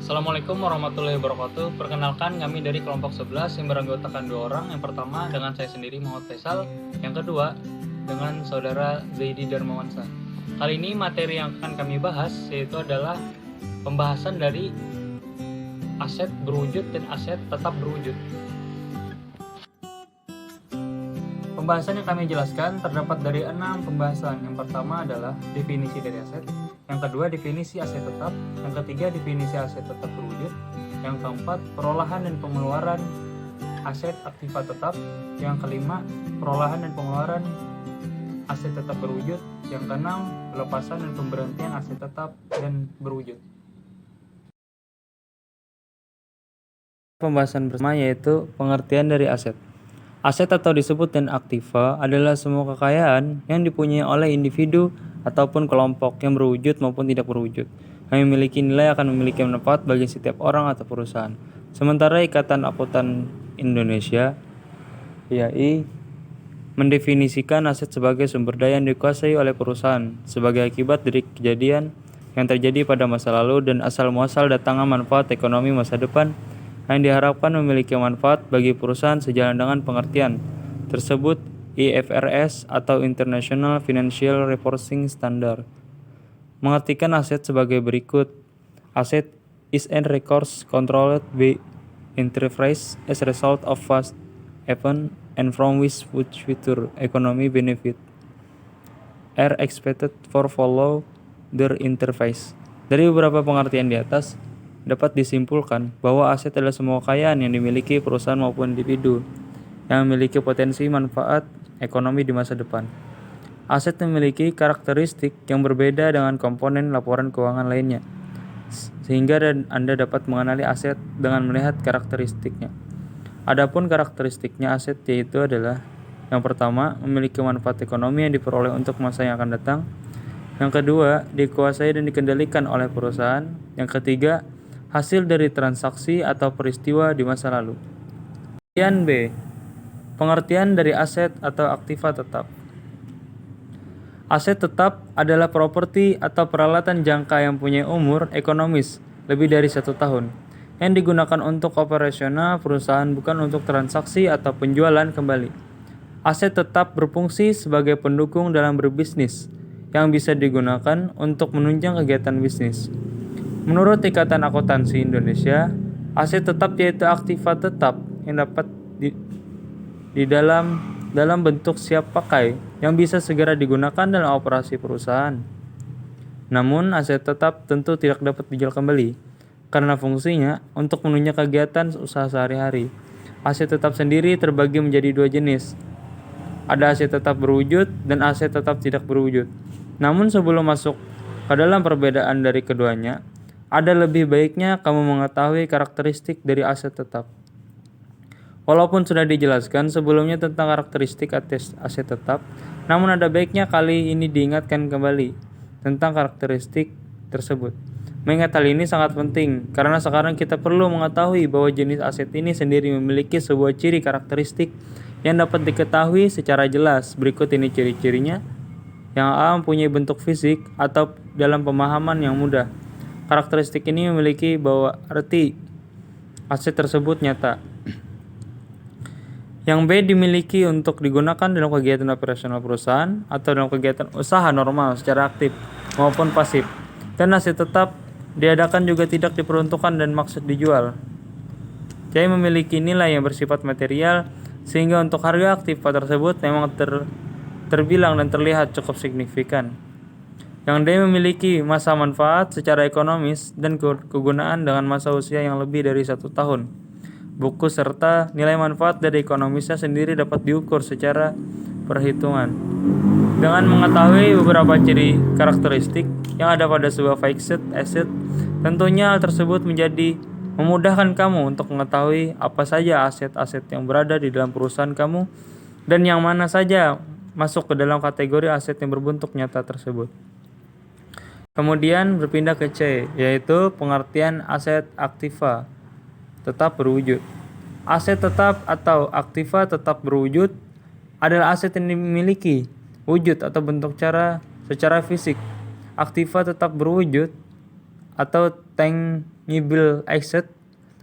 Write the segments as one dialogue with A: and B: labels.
A: Assalamualaikum warahmatullahi wabarakatuh. Perkenalkan, kami dari kelompok 11 yang beranggotakan 2 orang. Yang pertama dengan saya sendiri Muhammad Faisal, yang kedua dengan saudara Zaidi Darmawansa. Kali ini materi yang akan kami bahas yaitu adalah pembahasan dari aset berwujud dan aset tetap berwujud. Pembahasan yang kami jelaskan terdapat dari 6 pembahasan. Yang pertama adalah definisi dari aset, yang kedua definisi aset tetap, yang ketiga definisi aset tetap berwujud, yang keempat perolahan dan pengeluaran aset aktiva tetap, yang kelima perolahan dan pengeluaran aset tetap berwujud, yang keenam pelepasan dan pemberhentian aset tetap dan berwujud. Pembahasan pertama yaitu pengertian dari aset. Aset atau disebut dan aktiva adalah semua kekayaan yang dipunyai oleh individu ataupun kelompok yang berwujud maupun tidak berwujud, yang memiliki nilai akan memiliki manfaat bagi setiap orang atau perusahaan. Sementara Ikatan Akuntan Indonesia (IAI) mendefinisikan aset sebagai sumber daya yang dikuasai oleh perusahaan sebagai akibat dari kejadian yang terjadi pada masa lalu dan asal muasal datangnya manfaat ekonomi masa depan yang diharapkan memiliki manfaat bagi perusahaan sejalan dengan pengertian tersebut IFRS atau International Financial Reporting Standard mengartikan aset sebagai berikut. Asset is an resource controlled by enterprise as a result of past event and from which future economic benefit are expected for follow their interface. Dari beberapa pengertian di atas dapat disimpulkan bahwa aset adalah semua kekayaan yang dimiliki perusahaan maupun individu yang memiliki potensi manfaat ekonomi di masa depan. Aset memiliki karakteristik yang berbeda dengan komponen laporan keuangan lainnya, sehingga Anda dapat mengenali aset dengan melihat karakteristiknya. Adapun karakteristiknya aset yaitu adalah: yang pertama, memiliki manfaat ekonomi yang diperoleh untuk masa yang akan datang. Yang kedua, dikuasai dan dikendalikan oleh perusahaan. Yang ketiga, hasil dari transaksi atau peristiwa di masa lalu. Bagian B, pengertian dari aset atau aktiva tetap. Aset tetap adalah properti atau peralatan jangka yang punya umur ekonomis lebih dari 1 tahun, yang digunakan untuk operasional perusahaan bukan untuk transaksi atau penjualan kembali. Aset tetap berfungsi sebagai pendukung dalam berbisnis, yang bisa digunakan untuk menunjang kegiatan bisnis. Menurut Ikatan Akuntansi Indonesia, aset tetap yaitu aktiva tetap yang dapat di dalam bentuk siap pakai yang bisa segera digunakan dalam operasi perusahaan. Namun, aset tetap tentu tidak dapat dijual kembali karena fungsinya untuk menunjang kegiatan usaha sehari-hari. Aset tetap sendiri terbagi menjadi 2 jenis. Ada aset tetap berwujud dan aset tetap tidak berwujud. Namun sebelum masuk ke dalam perbedaan dari keduanya, ada lebih baiknya kamu mengetahui karakteristik dari aset tetap. Walaupun sudah dijelaskan sebelumnya tentang karakteristik aset tetap, namun ada baiknya kali ini diingatkan kembali tentang karakteristik tersebut. Mengingat hal ini sangat penting, karena sekarang kita perlu mengetahui bahwa jenis aset ini sendiri memiliki sebuah ciri karakteristik yang dapat diketahui secara jelas. Berikut ini ciri-cirinya. Yang A, mempunyai bentuk fisik atau dalam pemahaman yang mudah. Karakteristik ini memiliki bahwa arti aset tersebut nyata. Yang B, dimiliki untuk digunakan dalam kegiatan operasional perusahaan atau dalam kegiatan usaha normal secara aktif maupun pasif. Dan aset tetap diadakan juga tidak diperuntukkan dan maksud dijual. C, memiliki nilai yang bersifat material sehingga untuk harga aktiva tersebut memang terbilang dan terlihat cukup signifikan. Yang D, memiliki masa manfaat secara ekonomis dan kegunaan dengan masa usia yang lebih dari 1 tahun. Buku serta nilai manfaat dari ekonomisnya sendiri dapat diukur secara perhitungan. Dengan mengetahui beberapa ciri karakteristik yang ada pada sebuah fixed asset, tentunya hal tersebut menjadi memudahkan kamu untuk mengetahui apa saja aset-aset yang berada di dalam perusahaan kamu dan yang mana saja masuk ke dalam kategori aset yang berbentuk nyata tersebut. Kemudian berpindah ke C, yaitu pengertian aset aktiva tetap berwujud. Aset tetap atau aktiva tetap berwujud adalah aset yang dimiliki wujud atau bentuk secara fisik. Aktiva tetap berwujud atau tangible asset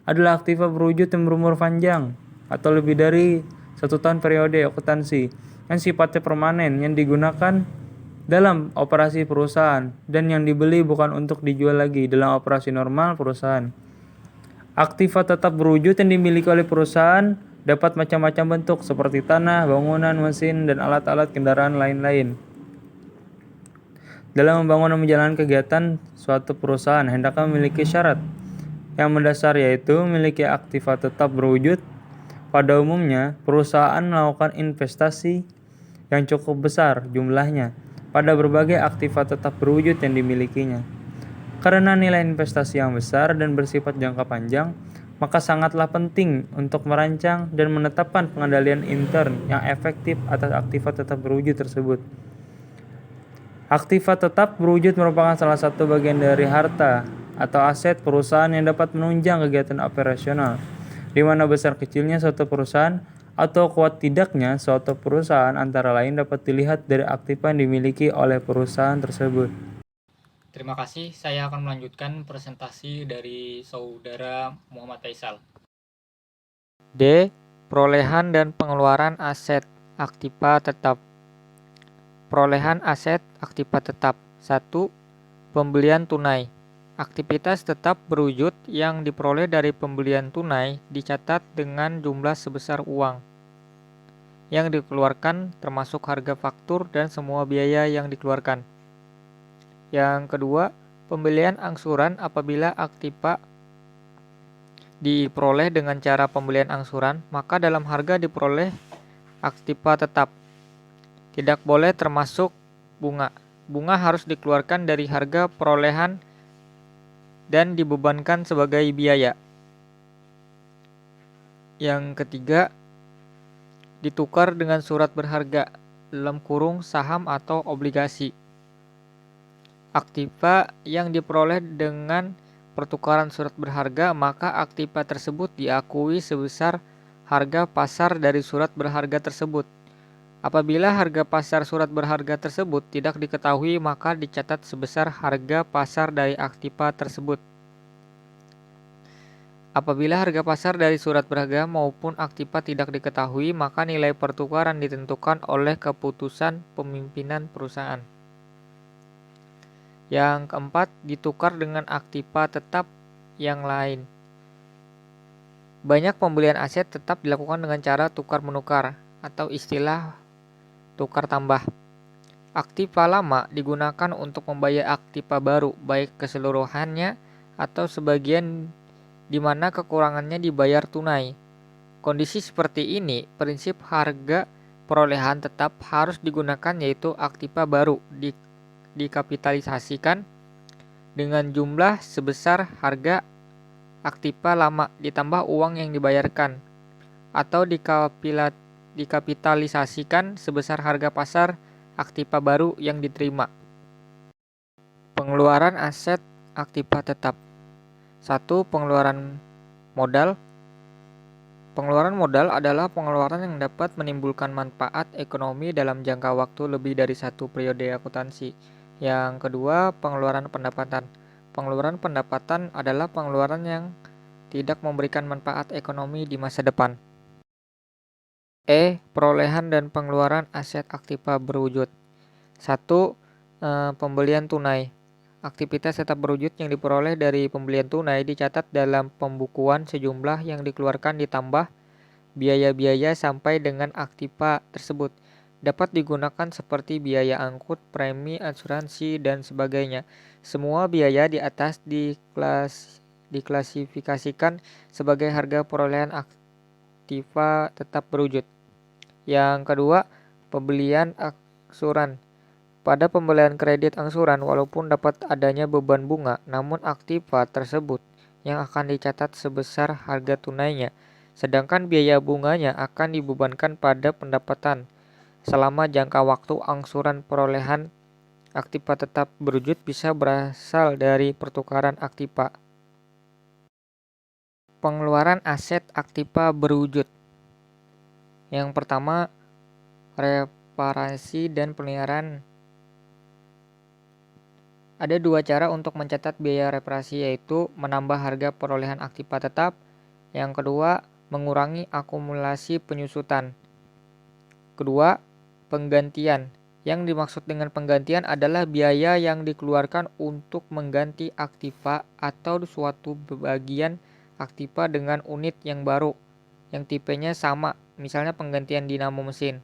A: adalah aktiva berwujud yang berumur panjang atau lebih dari 1 tahun periode okupansi yang sifatnya permanen yang digunakan dalam operasi perusahaan dan yang dibeli bukan untuk dijual lagi dalam operasi normal perusahaan. Aktiva tetap berwujud yang dimiliki oleh perusahaan dapat macam-macam bentuk seperti tanah, bangunan, mesin, dan alat-alat kendaraan lain-lain. Dalam membangun dan menjalankan kegiatan suatu perusahaan, hendaknya memiliki syarat yang mendasar yaitu memiliki aktiva tetap berwujud. Pada umumnya, perusahaan melakukan investasi yang cukup besar jumlahnya pada berbagai aktiva tetap berwujud yang dimilikinya. Karena nilai investasi yang besar dan bersifat jangka panjang, maka sangatlah penting untuk merancang dan menetapkan pengendalian intern yang efektif atas aktiva tetap berwujud tersebut. Aktiva tetap berwujud merupakan salah satu bagian dari harta atau aset perusahaan yang dapat menunjang kegiatan operasional, di mana besar kecilnya suatu perusahaan atau kuat tidaknya suatu perusahaan antara lain dapat dilihat dari aktiva yang dimiliki oleh perusahaan tersebut.
B: Terima kasih, saya akan melanjutkan presentasi dari Saudara Muhammad Faisal.
C: D. Perolehan dan pengeluaran aset aktiva tetap. Perolehan aset aktiva tetap. 1. Pembelian tunai. Aktivitas tetap berwujud yang diperoleh dari pembelian tunai dicatat dengan jumlah sebesar uang yang dikeluarkan termasuk harga faktur dan semua biaya yang dikeluarkan. Yang kedua, pembelian angsuran apabila aktiva diperoleh dengan cara pembelian angsuran, maka dalam harga diperoleh aktiva tetap. Tidak boleh termasuk bunga. Bunga harus dikeluarkan dari harga perolehan dan dibebankan sebagai biaya. Yang ketiga, ditukar dengan surat berharga (saham atau obligasi). Aktiva yang diperoleh dengan pertukaran surat berharga, maka aktiva tersebut diakui sebesar harga pasar dari surat berharga tersebut. Apabila harga pasar surat berharga tersebut tidak diketahui, maka dicatat sebesar harga pasar dari aktiva tersebut. Apabila harga pasar dari surat berharga maupun aktiva tidak diketahui, maka nilai pertukaran ditentukan oleh keputusan pemimpinan perusahaan. Yang keempat, ditukar dengan aktiva tetap yang lain. Banyak pembelian aset tetap dilakukan dengan cara tukar-menukar atau istilah tukar tambah. Aktiva lama digunakan untuk membayar aktiva baru, baik keseluruhannya atau sebagian di mana kekurangannya dibayar tunai. Kondisi seperti ini, prinsip harga perolehan tetap harus digunakan yaitu aktiva baru dikapitalisasikan dengan jumlah sebesar harga aktiva lama ditambah uang yang dibayarkan, atau dikapitalisasikan sebesar harga pasar aktiva baru yang diterima. Pengeluaran aset aktiva tetap. 1. Pengeluaran modal. Pengeluaran modal adalah pengeluaran yang dapat menimbulkan manfaat ekonomi dalam jangka waktu lebih dari 1 periode akuntansi. Yang kedua, pengeluaran pendapatan. Pengeluaran pendapatan adalah pengeluaran yang tidak memberikan manfaat ekonomi di masa depan. Perolehan dan pengeluaran aset aktiva berwujud. 1. Pembelian tunai. Aktivitas tetap berwujud yang diperoleh dari pembelian tunai dicatat dalam pembukuan sejumlah yang dikeluarkan ditambah biaya-biaya sampai dengan aktiva tersebut. Dapat digunakan seperti biaya angkut, premi, asuransi, dan sebagainya. Semua biaya di atas diklasifikasikan sebagai harga perolehan aktiva tetap berwujud. Yang kedua, pembelian angsuran. Pada pembelian kredit angsuran, walaupun dapat adanya beban bunga, namun aktiva tersebut yang akan dicatat sebesar harga tunainya, sedangkan biaya bunganya akan dibebankan pada pendapatan. Selama jangka waktu angsuran perolehan aktiva tetap berwujud bisa berasal dari pertukaran aktiva. Pengeluaran aset aktiva berwujud. Yang pertama, reparasi dan peliharaan. Ada dua cara untuk mencatat biaya reparasi, yaitu menambah harga perolehan aktiva tetap. Yang kedua, mengurangi akumulasi penyusutan. Kedua, penggantian. Yang dimaksud dengan penggantian adalah biaya yang dikeluarkan untuk mengganti aktiva atau suatu bagian aktiva dengan unit yang baru, yang tipenya sama, misalnya penggantian dinamo mesin.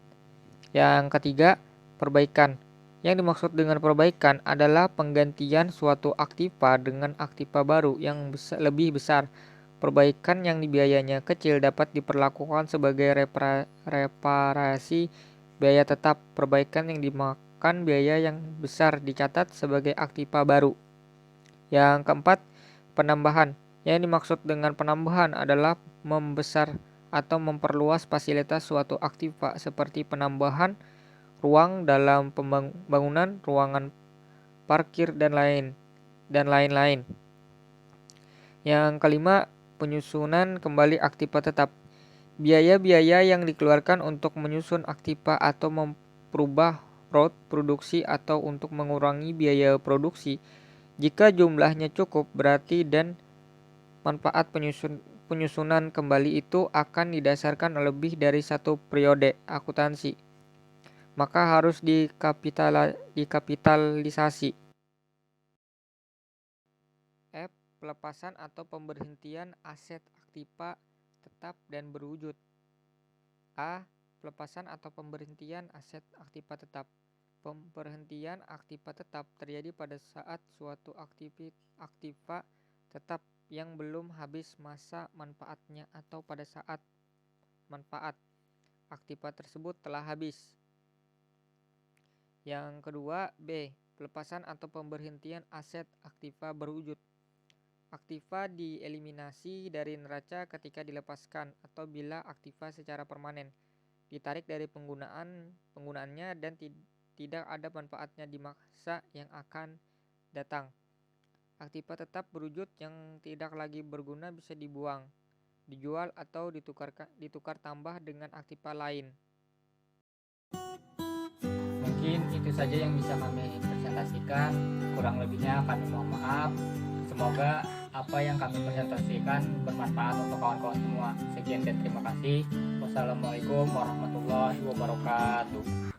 C: Yang ketiga, perbaikan. Yang dimaksud dengan perbaikan adalah penggantian suatu aktiva dengan aktiva baru yang lebih besar. Perbaikan yang biayanya kecil dapat diperlakukan sebagai reparasi biaya tetap. Perbaikan yang dimakan biaya yang besar dicatat sebagai aktiva baru. Yang keempat, penambahan. Yang dimaksud dengan penambahan adalah membesar atau memperluas fasilitas suatu aktiva seperti penambahan ruang dalam pembangunan, ruangan parkir, dan lain-lain. Yang kelima, penyusunan kembali aktiva tetap. Biaya-biaya yang dikeluarkan untuk menyusun aktiva atau memperubah route produksi atau untuk mengurangi biaya produksi. Jika jumlahnya cukup berarti dan manfaat penyusunan kembali itu akan didasarkan lebih dari satu periode akuntansi, maka harus dikapitalisasi. F. Pelepasan atau pemberhentian aset aktiva tetap dan berwujud. A. Pelepasan atau pemberhentian aset aktiva tetap. Pemberhentian aktiva tetap terjadi pada saat suatu aktiva tetap yang belum habis masa manfaatnya atau pada saat manfaat aktiva tersebut telah habis. Yang kedua, B. Pelepasan atau pemberhentian aset aktiva berwujud. Aktiva dieliminasi dari neraca ketika dilepaskan atau bila aktiva secara permanen ditarik dari penggunaannya dan tidak ada manfaatnya di masa yang akan datang. Aktiva tetap berwujud yang tidak lagi berguna bisa dibuang, dijual, atau ditukar tambah dengan aktiva lain.
B: Mungkin itu saja yang bisa kami presentasikan. Kurang lebihnya kami mohon maaf. Semoga apa yang kami presentasikan bermanfaat untuk kawan-kawan semua. Sekian dan terima kasih. Wassalamualaikum warahmatullahi wabarakatuh.